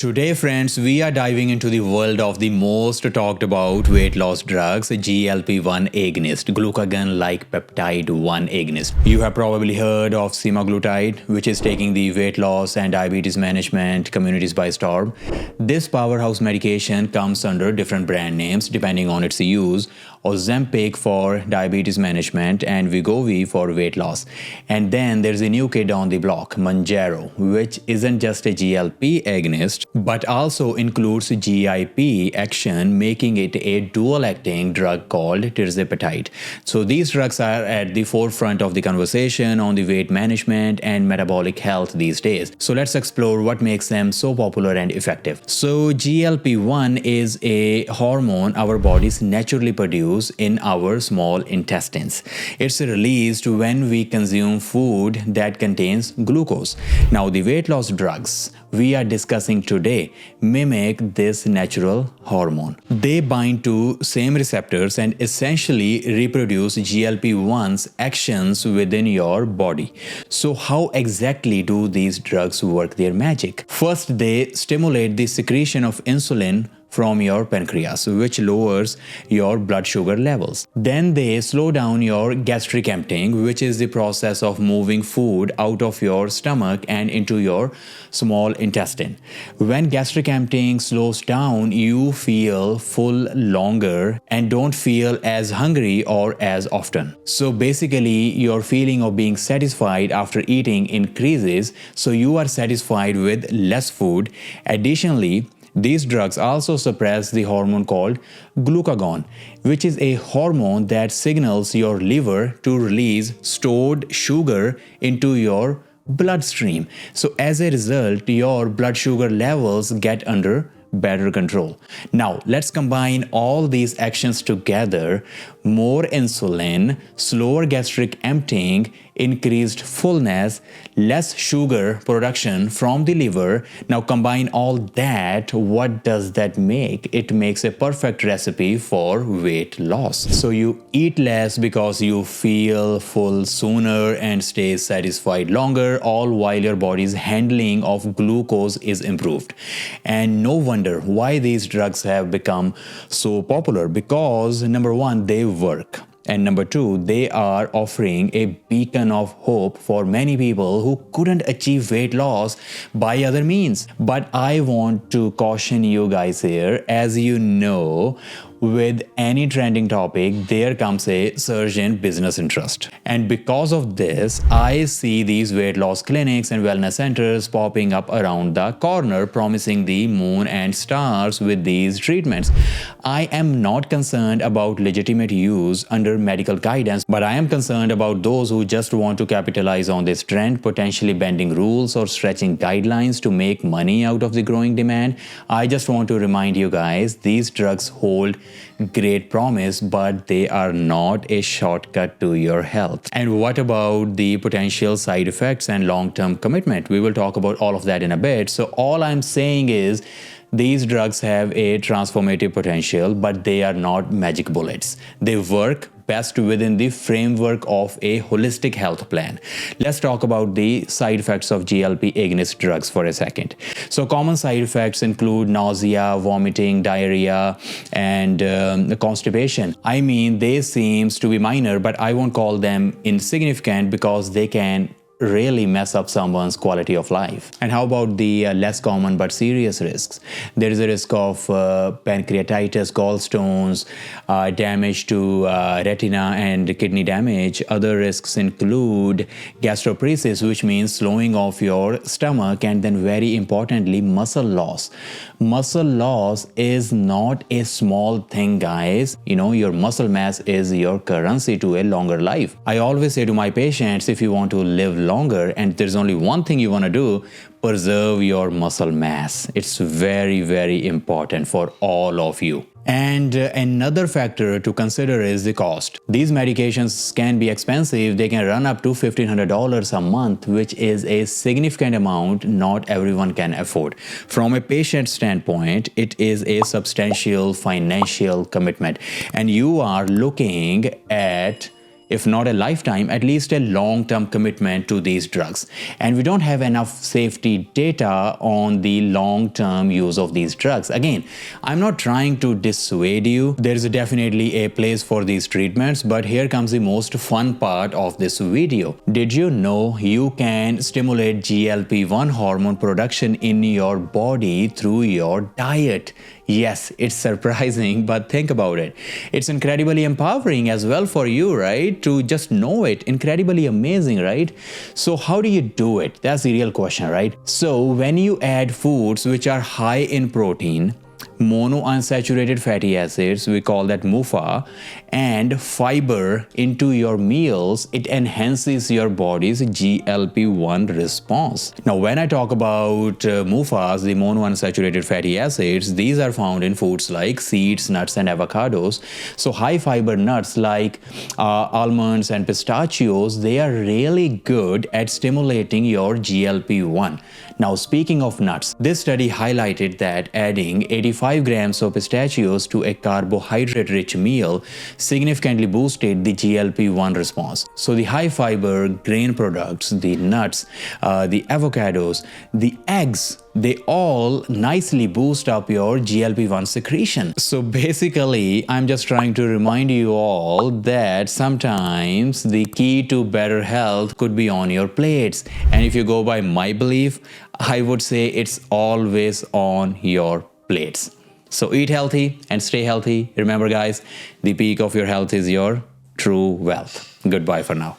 Today, friends, we are diving into the world of the most talked about weight loss drugs, GLP-1 agonist, glucagon-like peptide 1 agonist. You have probably heard of Semaglutide, which is taking the weight loss and diabetes management communities by storm. This powerhouse medication comes under different brand names depending on its use. Ozempic for diabetes management and Wegovy for weight loss. And then there's a new kid on the block, Mounjaro, which isn't just a GLP agonist, but also includes GIP action, making it a dual-acting drug called Tirzepatide. So these drugs are at the forefront of the conversation on the weight management and metabolic health these days. So let's explore what makes them so popular and effective. So GLP-1 is a hormone our bodies naturally produce in our small intestines. It's released when we consume food that contains glucose. Now, the weight loss drugs we are discussing today mimic this natural hormone. They bind to same receptors and essentially reproduce GLP-1's actions within your body. So how exactly do these drugs work their magic? First, they stimulate the secretion of insulin from your pancreas, which lowers your blood sugar levels. Then they slow down your gastric emptying, which is the process of moving food out of your stomach and into your small intestine. When gastric emptying slows down, you feel full longer and don't feel as hungry or as often. So basically, your feeling of being satisfied after eating increases, so you are satisfied with less food. Additionally, these drugs also suppress the hormone called glucagon, which is a hormone that signals your liver to release stored sugar into your bloodstream. So as a result, your blood sugar levels get under better control. Now, let's combine all these actions together. More insulin, slower gastric emptying, increased fullness, less sugar production from the liver. Now combine all that. What does that make? It makes a perfect recipe for weight loss. So you eat less because you feel full sooner and stay satisfied longer, all while your body's handling of glucose is improved. And no wonder why these drugs have become so popular, because number one, they work. And number two, they are offering a beacon of hope for many people who couldn't achieve weight loss by other means. But I want to caution you guys here, as you know, with any trending topic, there comes a surge in business interest. And because of this, I see these weight loss clinics and wellness centers popping up around the corner, promising the moon and stars with these treatments. I am not concerned about legitimate use under medical guidance, but I am concerned about those who just want to capitalize on this trend, potentially bending rules or stretching guidelines to make money out of the growing demand. I just want to remind you guys, these drugs hold great promise, but they are not a shortcut to your health. And what about the potential side effects and long-term commitment? We will talk about all of that in a bit. So all I'm saying is, these drugs have a transformative potential, but they are not magic bullets. They work best within the framework of a holistic health plan. Let's talk about the side effects of GLP agonist drugs for a second. So common side effects include nausea, vomiting, diarrhea, and constipation. I mean, they seems to be minor, but I won't call them insignificant because they can really mess up someone's quality of life. And how about the less common but serious risks? There is a risk of pancreatitis, gallstones, damage to retina and kidney damage. Other risks include gastroparesis, which means slowing of your stomach, and then very importantly, muscle loss. Muscle loss is not a small thing, guys. You know, your muscle mass is your currency to a longer life. I always say to my patients, if you want to live longer and there's only one thing you want to do, preserve your muscle mass. It's very, very important for all of you. And another factor to consider is the cost. These medications can be expensive. They can run up to $1,500 a month, which is a significant amount not everyone can afford. From a patient standpoint, it is a substantial financial commitment. And you are looking at if not a lifetime, at least a long-term commitment to these drugs. And we don't have enough safety data on the long-term use of these drugs. Again, I'm not trying to dissuade you. There is definitely a place for these treatments, but here comes the most fun part of this video. Did you know you can stimulate GLP-1 hormone production in your body through your diet? Yes, it's surprising, but think about it. It's incredibly empowering as well for you, right? To just know it. Incredibly amazing, right? So how do you do it? That's the real question, right? So when you add foods which are high in protein, monounsaturated fatty acids, we call that MUFA, and fiber into your meals, it enhances your body's GLP-1 response. Now, when I talk about MUFAs, the monounsaturated fatty acids, these are found in foods like seeds, nuts, and avocados. So high fiber nuts like almonds and pistachios, they are really good at stimulating your GLP-1. Now, speaking of nuts, this study highlighted that adding 85 grams of pistachios to a carbohydrate-rich meal significantly boosted the GLP-1 response. So the high fiber grain products, the nuts, the avocados, the eggs, they all nicely boost up your GLP-1 secretion. So basically, I'm just trying to remind you all that sometimes the key to better health could be on your plates. And if you go by my belief, I would say it's always on your plates. So eat healthy and stay healthy. Remember guys, the peak of your health is your true wealth. Goodbye for now.